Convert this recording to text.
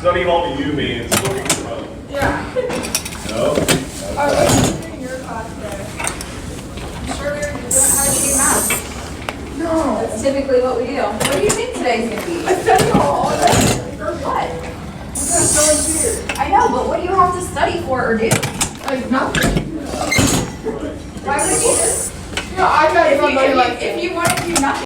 Studying all the U means looking for fun. Yeah. No? I was in your class today. I'm sure we were doing how to do math. No. That's typically what we do. What do you think today's gonna be? I studied all day. For what? Because no one's here. I know, but what do you have to study for or do? Like nothing. Why would you? No, I got If somebody like you want to do nothing.